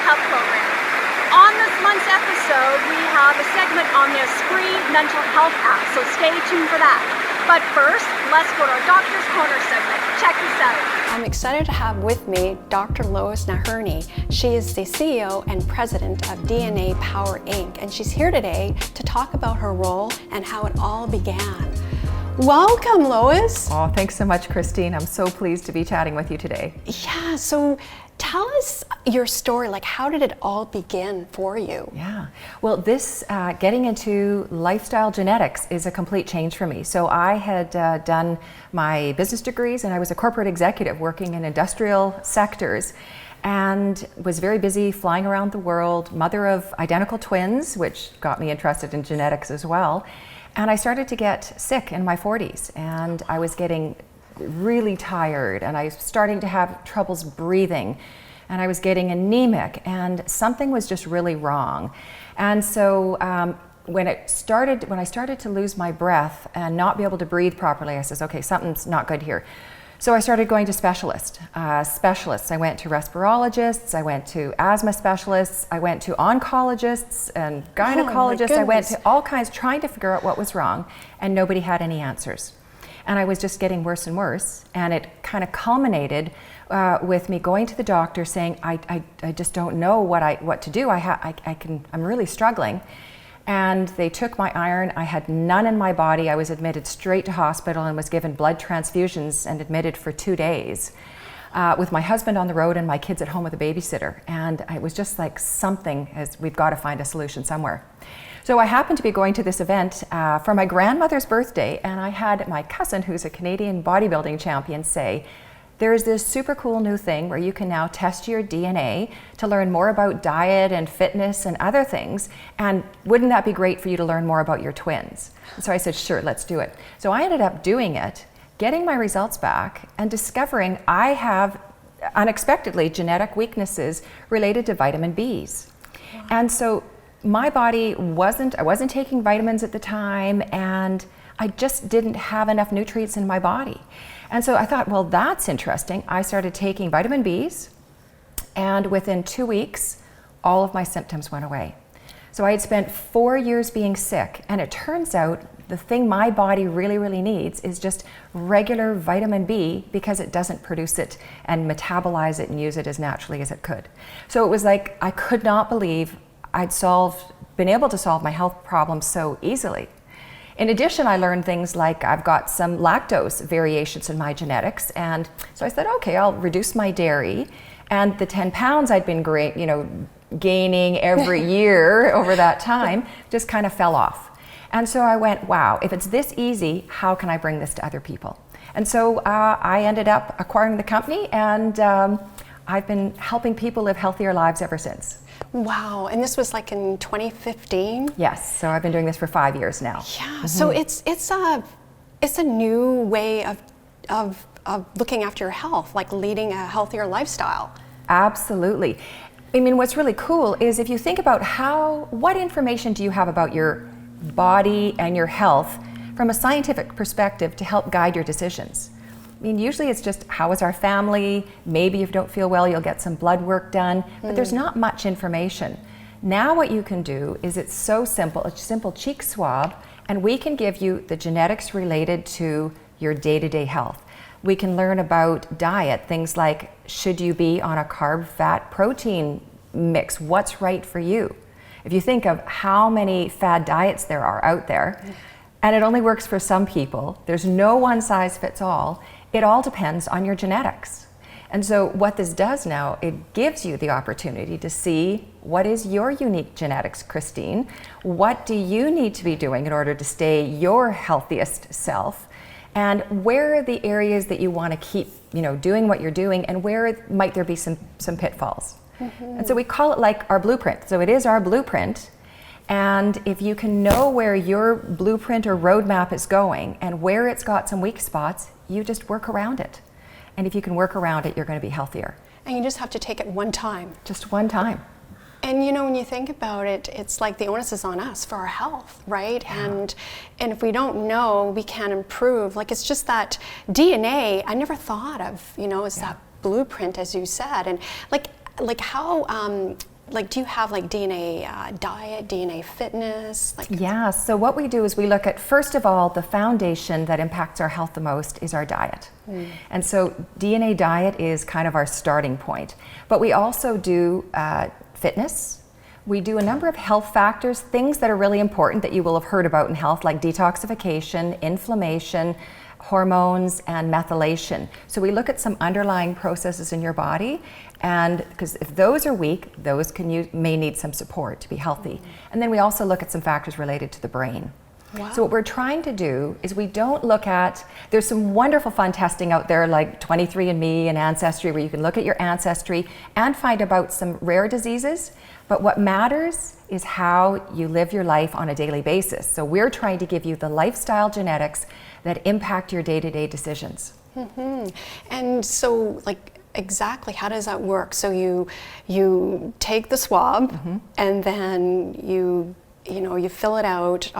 Health program. On this month's episode, we have a segment on the Espri Mental Health app, so stay tuned for that. But first, let's go to our Doctor's Corner segment. Check this out. I'm excited to have with me Dr. Lois Nahirney. She is the CEO and president of dnaPower Inc., and she's here today to talk about her role and how it all began. Welcome, Lois. Oh, thanks so much, Christine. I'm so pleased to be chatting with you today. Yeah, so tell us your story. Like, how did it all begin for you? Yeah, well, this getting into lifestyle genetics is a complete change for me. So I had done my business degrees and I was a corporate executive working in industrial sectors and was very busy flying around the world, mother of identical twins, which got me interested in genetics as well. And I started to get sick in my 40s and I was getting really tired and I was starting to have troubles breathing and I was getting anemic and something was just really wrong. And so when I started to lose my breath and not be able to breathe properly, I said, okay, something's not good here. So I started going to specialists. I went to respirologists, I went to asthma specialists, I went to oncologists and gynecologists. I went to all kinds trying to figure out what was wrong, and nobody had any answers. And I was just getting worse and worse, and it kind of culminated with me going to the doctor saying, I just don't know what to do. I'm really struggling. And they took my iron. I had none in my body. I was admitted straight to hospital and was given blood transfusions and admitted for 2 days with my husband on the road and my kids at home with a babysitter. And it was just like we've got to find a solution somewhere. So I happened to be going to this event for my grandmother's birthday, and I had my cousin, who's a Canadian bodybuilding champion, say, there's this super cool new thing where you can now test your DNA to learn more about diet and fitness and other things. And wouldn't that be great for you to learn more about your twins? So I said, sure, let's do it. So I ended up doing it, getting my results back, and discovering I have unexpectedly genetic weaknesses related to vitamin Bs. And so my body I wasn't taking vitamins at the time, and I just didn't have enough nutrients in my body. And so I thought, well, that's interesting. I started taking vitamin Bs, and within 2 weeks, all of my symptoms went away. So I had spent 4 years being sick, and it turns out the thing my body really, really needs is just regular vitamin B because it doesn't produce it and metabolize it and use it as naturally as it could. So it was like I could not believe I'd been able to solve my health problems so easily. In addition, I learned things like I've got some lactose variations in my genetics, and so I said, okay, I'll reduce my dairy, and the 10 pounds I'd been gaining every year over that time just kind of fell off. And so I went, wow, if it's this easy, how can I bring this to other people? And so I ended up acquiring the company, and I've been helping people live healthier lives ever since. Wow, and this was like in 2015? Yes, so I've been doing this for 5 years now. Yeah, so it's a new way of looking after your health, like leading a healthier lifestyle. Absolutely. I mean, what's really cool is if you think about what information do you have about your body and your health from a scientific perspective to help guide your decisions? I mean, usually it's just, how is our family? Maybe if you don't feel well, you'll get some blood work done, but there's not much information. Now what you can do is it's so simple, a simple cheek swab, and we can give you the genetics related to your day-to-day health. We can learn about diet, things like, should you be on a carb, fat, protein mix? What's right for you? If you think of how many fad diets there are out there, and it only works for some people, there's no one size fits all. It all depends on your genetics. And so what this does now, it gives you the opportunity to see what is your unique genetics, Christine. What do you need to be doing in order to stay your healthiest self? And where are the areas that you want to keep, doing what you're doing, and where might there be some pitfalls? And so we call it like our blueprint. So it is our blueprint. And if you can know where your blueprint or roadmap is going and where it's got some weak spots, you just work around it. And if you can work around it, you're going to be healthier. And you just have to take it one time. Just one time. And when you think about it, it's like the onus is on us for our health, right? Yeah. And if we don't know, we can't improve. Like, it's just that DNA, I never thought of, is that blueprint, as you said. And like how like, do you have like DNA diet, DNA fitness? Like, Yeah, so what we do is we look at, first of all, the foundation that impacts our health the most is our diet. And so DNA diet is kind of our starting point. But we also do fitness. We do a number of health factors, things that are really important that you will have heard about in health, like detoxification, inflammation, hormones, and methylation. So we look at some underlying processes in your body, and because if those are weak, those may need some support to be healthy. And then we also look at some factors related to the brain. Wow. So what we're trying to do is we don't look at, there's some wonderful fun testing out there like 23andMe and Ancestry, where you can look at your ancestry and find about some rare diseases, but what matters is how you live your life on a daily basis. So we're trying to give you the lifestyle genetics that impact your day-to-day decisions. And so, like, exactly how does that work? So you take the swab and then you fill it out,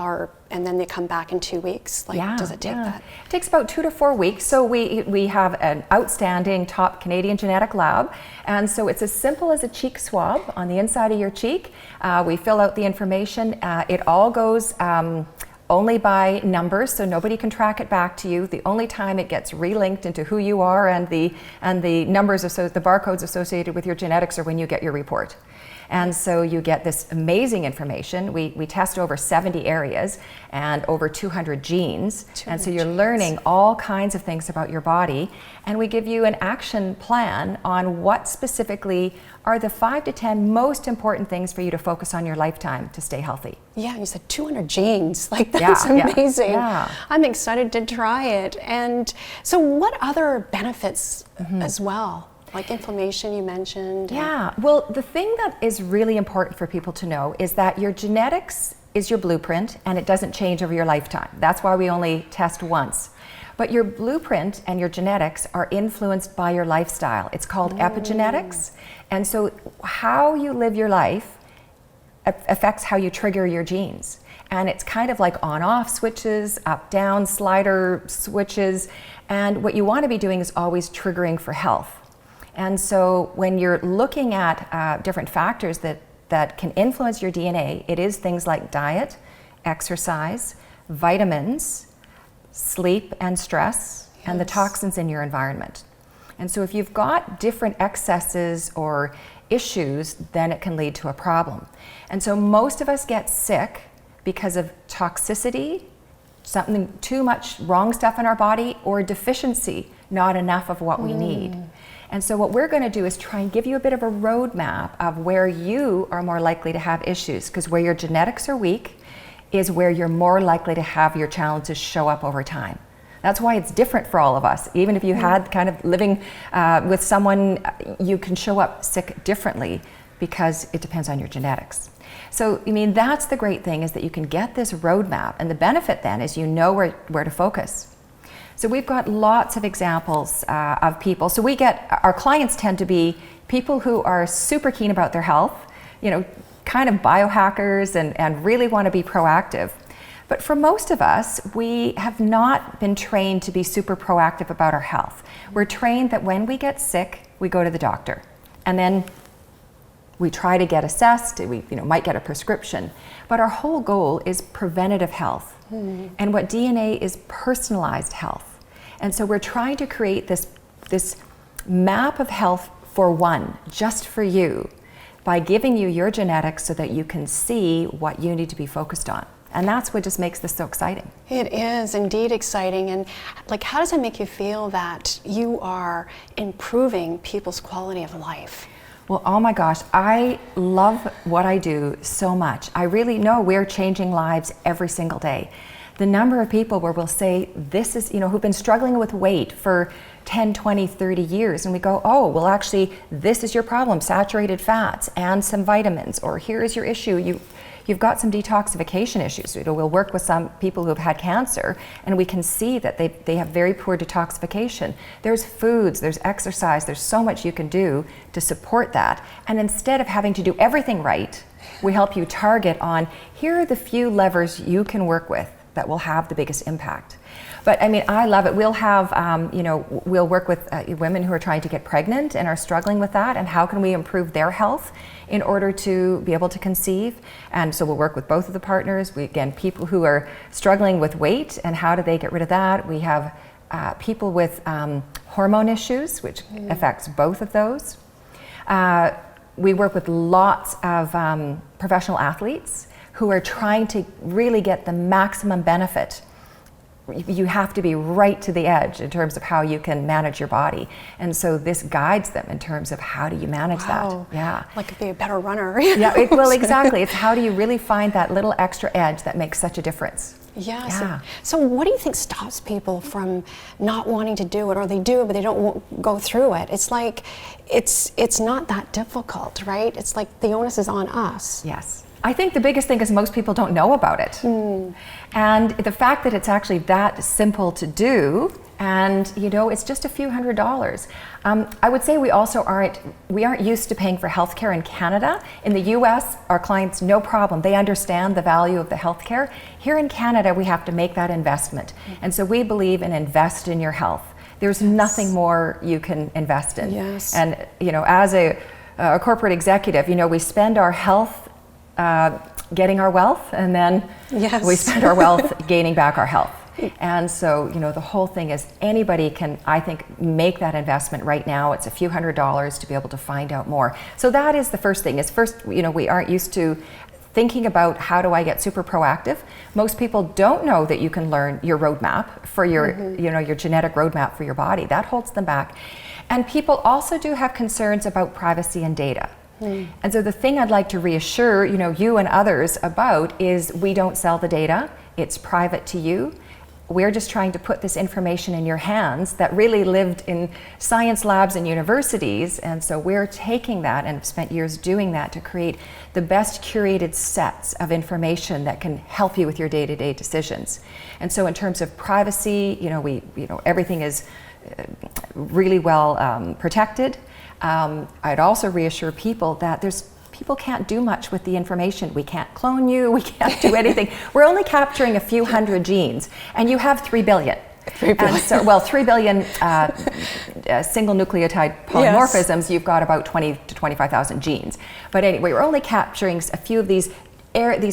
and then they come back in 2 weeks. Like, does it take that? It takes about 2 to 4 weeks. So we have an outstanding top Canadian genetic lab, and so it's as simple as a cheek swab on the inside of your cheek. We fill out the information. It all goes only by numbers, so nobody can track it back to you. The only time it gets relinked into who you are and the numbers, the barcodes associated with your genetics are when you get your report. And so you get this amazing information. We test over 70 areas and over 200 genes. And so you're learning all kinds of things about your body. And we give you an action plan on what specifically are the 5 to 10 most important things for you to focus on your lifetime to stay healthy. Yeah, you said 200 genes. Like, that's amazing. Yeah. I'm excited to try it. And so what other benefits as well? Like inflammation, you mentioned. Yeah, well, the thing that is really important for people to know is that your genetics is your blueprint and it doesn't change over your lifetime. That's why we only test once. But your blueprint and your genetics are influenced by your lifestyle. It's called epigenetics. And so how you live your life affects how you trigger your genes. And it's kind of like on-off switches, up-down slider switches. And what you want to be doing is always triggering for health. And so when you're looking at different factors that can influence your DNA, it is things like diet, exercise, vitamins, sleep and stress, and the toxins in your environment. And so if you've got different excesses or issues, then it can lead to a problem. And so most of us get sick because of toxicity, something too much wrong stuff in our body, or deficiency, not enough of what we need. And so what we're going to do is try and give you a bit of a roadmap of where you are more likely to have issues, because where your genetics are weak is where you're more likely to have your challenges show up over time. That's why it's different for all of us. Even if you had kind of living with someone, you can show up sick differently because it depends on your genetics. So, I mean, that's the great thing, is that you can get this roadmap, and the benefit then is you know where to focus. So we've got lots of examples of people. So our clients tend to be people who are super keen about their health, kind of biohackers and really want to be proactive. But for most of us, we have not been trained to be super proactive about our health. We're trained that when we get sick, we go to the doctor. And then we try to get assessed, we might get a prescription. But our whole goal is preventative health. And what DNA is personalized health. And so we're trying to create this map of health for one, just for you, by giving you your genetics so that you can see what you need to be focused on. And that's what just makes this so exciting. It is indeed exciting. And like, how does it make you feel that you are improving people's quality of life? Well, oh my gosh, I love what I do so much. I really know we're changing lives every single day. The number of people where we'll say, this is, who've been struggling with weight for 10, 20, 30 years, and we go, oh, well, actually, this is your problem, saturated fats and some vitamins, or here is your issue. You've got some detoxification issues. We'll work with some people who have had cancer, and we can see that they have very poor detoxification. There's foods, there's exercise, there's so much you can do to support that. And instead of having to do everything right, we help you target on, here are the few levers you can work with that will have the biggest impact. But I mean, I love it. We'll have, we'll work with women who are trying to get pregnant and are struggling with that, and how can we improve their health in order to be able to conceive. And so we'll work with both of the partners. Again, people who are struggling with weight and how do they get rid of that. We have people with hormone issues, which affects both of those. We work with lots of professional athletes who are trying to really get the maximum benefit. You have to be right to the edge in terms of how you can manage your body. And so this guides them in terms of how do you manage that. Yeah. Like be a better runner. Yeah, well, exactly. It's how do you really find that little extra edge that makes such a difference. Yes. Yeah. So what do you think stops people from not wanting to do it, or they do it but they don't go through it? It's like, it's not that difficult, right? It's like the onus is on us. Yes. I think the biggest thing is most people don't know about it. And the fact that it's actually that simple to do, and it's just a few $100s. I would say we also aren't used to paying for healthcare in Canada. In the US, our clients, no problem. They understand the value of the healthcare. Here in Canada, we have to make that investment. And so we believe in invest in your health. There's nothing more you can invest in. Yes. And as a corporate executive, we spend our health getting our wealth, and then we spend our wealth gaining back our health. And so, the whole thing is anybody can, I think, make that investment right now. It's a few $100s to be able to find out more. So that is the first thing. We aren't used to thinking about how do I get super proactive. Most people don't know that you can learn your roadmap for your, your genetic roadmap for your body. That holds them back. And people also do have concerns about privacy and data. And so the thing I'd like to reassure you and others about is we don't sell the data. It's private to you. We're just trying to put this information in your hands that really lived in science labs and universities. And so we're taking that and have spent years doing that to create the best curated sets of information that can help you with your day-to-day decisions. And so in terms of privacy, everything is really well protected. I'd also reassure people that people can't do much with the information. We can't clone you, we can't do anything. We're only capturing a few hundred genes, and you have 3 billion. 3 billion. And so, 3 billion single nucleotide polymorphisms, you've got about 20 to 25,000 genes. But anyway, we're only capturing a few of these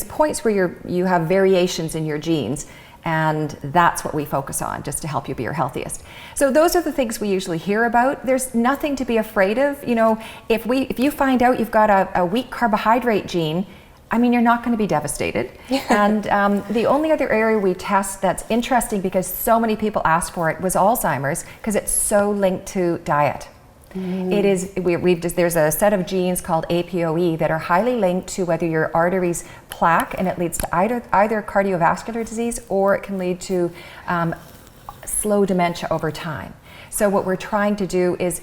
points where you have variations in your genes. And that's what we focus on, just to help you be your healthiest. So those are the things we usually hear about. There's nothing to be afraid of. If you find out you've got a weak carbohydrate gene, you're not going to be devastated. And the only other area we test that's interesting, because so many people ask for it, was Alzheimer's, because it's so linked to diet. It is. There's a set of genes called APOE that are highly linked to whether your arteries plaque, and it leads to either cardiovascular disease, or it can lead to slow dementia over time. So what we're trying to do is,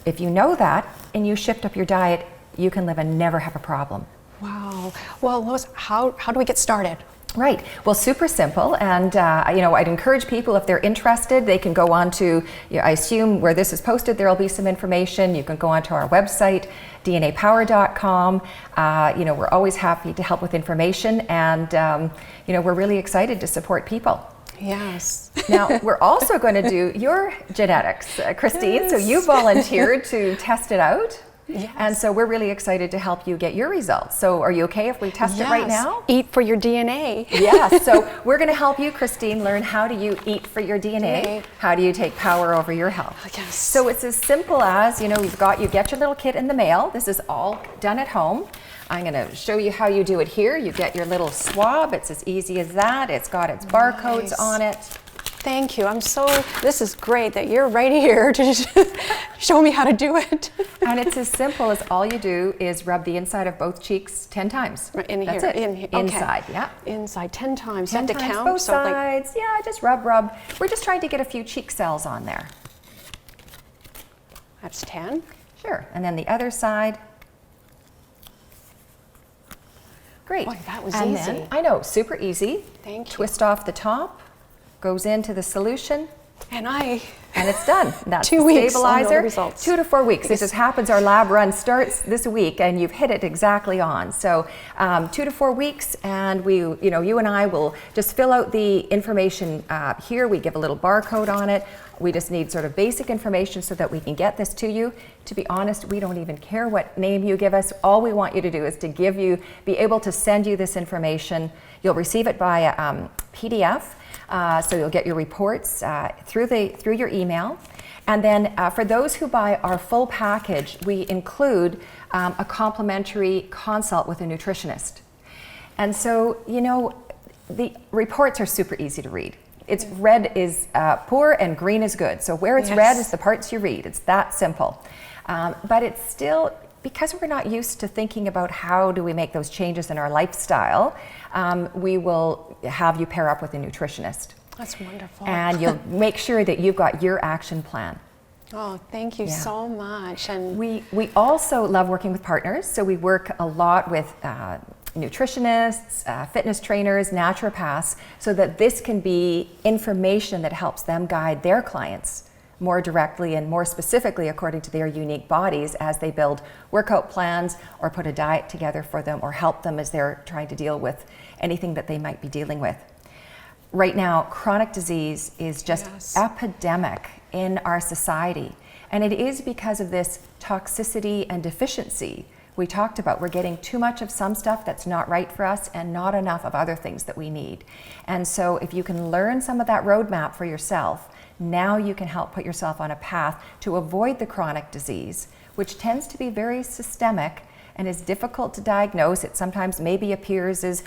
if you know that and you shift up your diet, you can live and never have a problem. Wow. Well, Lois, how do we get started? Right. Well, super simple. And, I'd encourage people, if they're interested, they can go on to, I assume where this is posted, there'll be some information. You can go onto our website, dnaPower.com. We're always happy to help with information. And, we're really excited to support people. Yes. Now, we're also going to do your genetics, Christine. Yes. So you volunteered to test it out. Yes. And so we're really excited to help you get your results. So are you okay if we test it right now? Eat for your DNA. Yes. So we're going to help you, Christine, learn how do you eat for your DNA? How do you take power over your health? Yes. So it's as simple as, you get your little kit in the mail. This is all done at home. I'm going to show you how you do it here. You get your little swab. It's as easy as that. It's got its barcodes on it. Thank you. This is great that you're right here to show me how to do it. And it's as simple as all you do is rub the inside of both cheeks 10 times. Right, in That's here. it. In here. Okay. Inside, yeah. Inside 10 times. 10 you have to times, count. both sides. Yeah, just rub. We're just trying to get a few cheek cells on there. That's 10. Sure. And then the other side. Great. Boy, that was easy. then, I know, super easy. Thank you. Twist off the top. Goes into the solution. And it's done. That's 2 the weeks, I'll know the stabilizer. results. 2 to 4 weeks. It just happens our lab run starts this week, and you've hit it exactly on. So 2 to 4 weeks, and you and I will just fill out the information here. We give a little barcode on it. We just need sort of basic information so that we can get this to you. To be honest, we don't even care what name you give us. All we want you to do is to be able to send you this information. You'll receive it by PDF. So you'll get your reports through your email. And then for those who buy our full package, we include a complimentary consult with a nutritionist. And so, the reports are super easy to read. It's red is poor and green is good. So where it's red is the parts you read. It's that simple. But it's still, because we're not used to thinking about how do we make those changes in our lifestyle, we will have you pair up with a nutritionist. That's wonderful. And you'll make sure that you've got your action plan. Oh, thank you so much. And we also love working with partners. So we work a lot with nutritionists, fitness trainers, naturopaths, so that this can be information that helps them guide their clients more directly and more specifically according to their unique bodies as they build workout plans or put a diet together for them or help them as they're trying to deal with anything that they might be dealing with. Right now, chronic disease is just epidemic in our society, and it is because of this toxicity and deficiency we talked about. We're getting too much of some stuff that's not right for us and not enough of other things that we need. And so if you can learn some of that roadmap for yourself, now you can help put yourself on a path to avoid the chronic disease, which tends to be very systemic and is difficult to diagnose. It sometimes maybe appears as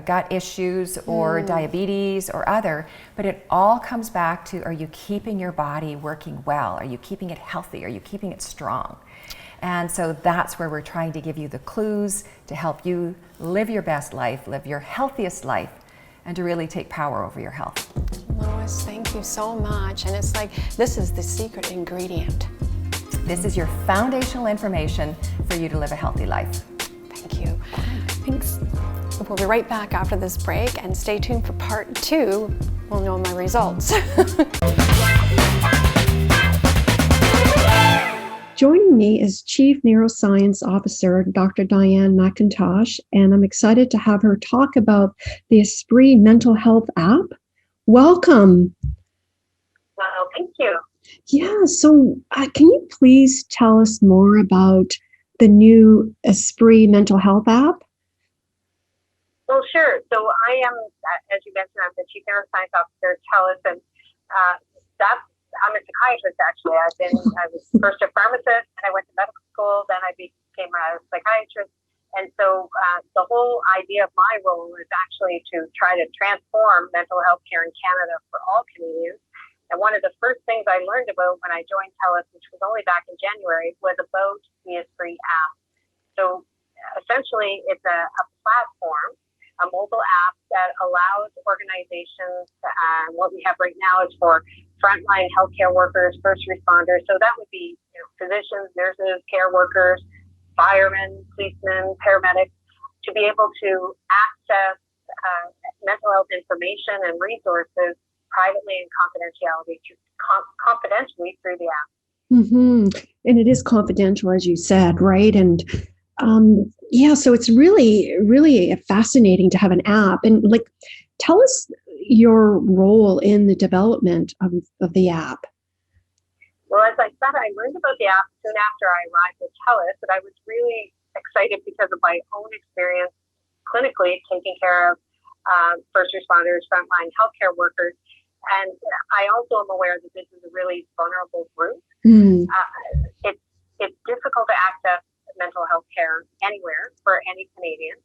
gut issues or diabetes or other, but it all comes back to, are you keeping your body working well? Are you keeping it healthy? Are you keeping it strong? And so that's where we're trying to give you the clues to help you live your best life, live your healthiest life, and to really take power over your health. Lois, thank you so much. And it's like, this is the secret ingredient. This is your foundational information for you to live a healthy life. Thank you. Thanks. We'll be right back after this break, and stay tuned for part 2. We'll know my results. Joining me is Chief Neuroscience Officer, Dr. Diane McIntosh, and I'm excited to have her talk about the Espri Mental Health app. Welcome. Well, thank you. Yeah, so can you please tell us more about the new Espri Mental Health app? Well, sure. So I am, as you mentioned, I'm the Chief Neuroscience Officer at TELUS, and I'm a psychiatrist, actually. I was first a pharmacist, and I went to medical school, then I became a psychiatrist. And so the whole idea of my role is actually to try to transform mental health care in Canada for all Canadians. And one of the first things I learned about when I joined TELUS, which was only back in January, was about the Espri app. So essentially, it's a platform, a mobile app that allows organizations, what we have right now is for frontline healthcare workers, first responders. So that would be physicians, nurses, care workers, firemen, policemen, paramedics, to be able to access mental health information and resources privately and confidentially through the app. Mm-hmm. And it is confidential, as you said, right? And so it's really, really fascinating to have an app. And tell us your role in the development of the app. Well, as I said, I learned about the app soon after I arrived at TELUS, and I was really excited because of my own experience clinically taking care of first responders, frontline healthcare workers. And I also am aware that this is a really vulnerable group. It's difficult to access mental health care anywhere for any Canadian,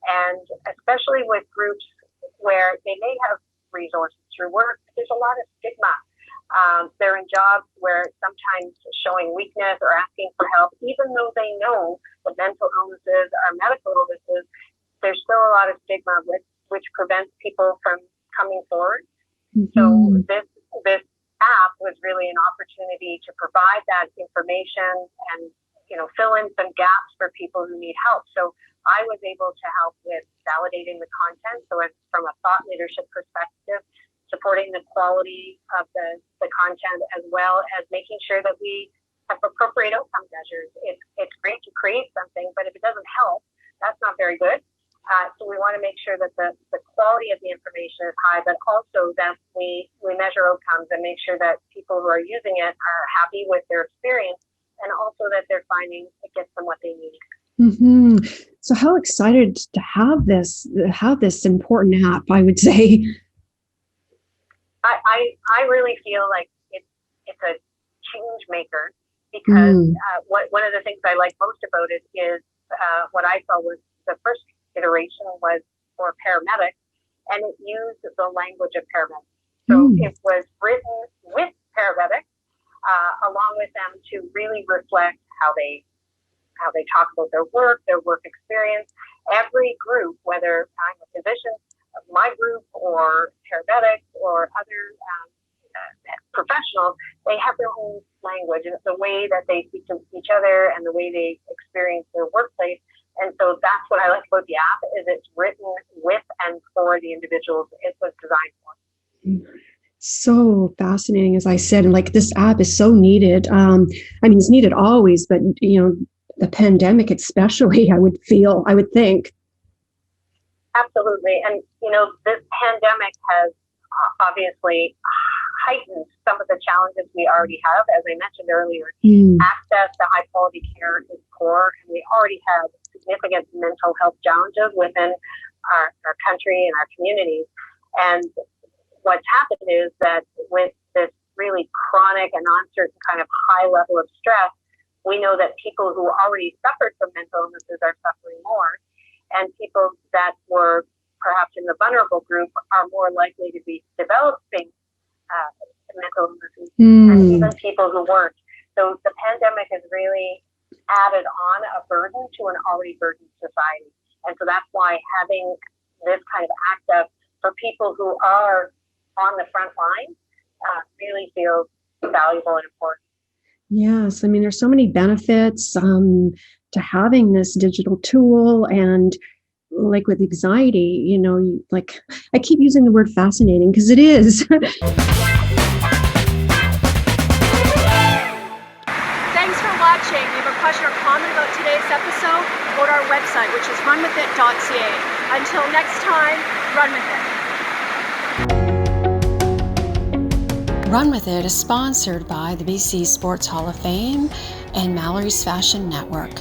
and especially with groups where they may have resources through work. There's a lot of stigma. They're in jobs where sometimes showing weakness or asking for help, even though they know that mental illnesses are medical illnesses, there's still a lot of stigma which prevents people from coming forward. Mm-hmm. So this app was really an opportunity to provide that information and fill in some gaps for people who need help. So I was able to help with validating the content. So from a thought leadership perspective, supporting the quality of the content, as well as making sure that we have appropriate outcome measures. It's great to create something, but if it doesn't help, that's not very good. So we want to make sure that the quality of the information is high, but also that we measure outcomes and make sure that people who are using it are happy with their experience, and also that they're finding it gets them what they need. Mm-hmm. So how excited to have this important app, I would say. I really feel like it's a change maker, because one of the things I like most about it is what I saw was the first iteration was for paramedics, and it used the language of paramedics. So it was written with paramedics, along with them, to really reflect how they talk about their work experience. Every group, whether I'm a physician, my group, or paramedics, or other professionals, they have their own language, and it's the way that they speak to each other and the way they experience their workplace. And so that's what I like about the app, is it's written with and for the individuals it was designed for. So fascinating, as I said, and like this app is so needed. I mean, it's needed always, but the pandemic especially, I would think. Absolutely. And, this pandemic has obviously heightened some of the challenges we already have. As I mentioned earlier, access to high quality care is poor, and we already have significant mental health challenges within our country and our communities. And what's happened is that with this really chronic and uncertain kind of high level of stress, we know that people who already suffered from mental illnesses are suffering more, and people that were perhaps in the vulnerable group are more likely to be developing mental illnesses, and even people who weren't. So the pandemic has really added on a burden to an already burdened society. And so that's why having this kind of access for people who are on the front line really feels valuable and important. Yes, I mean, there's so many benefits to having this digital tool, and like with anxiety, like I keep using the word fascinating because it is. Thanks for watching. If you have a question or comment about today's episode, go to our website, which is runwithit.ca. Until next time, run with it. Run With It is sponsored by the BC Sports Hall of Fame and Mallory's Fashion Network.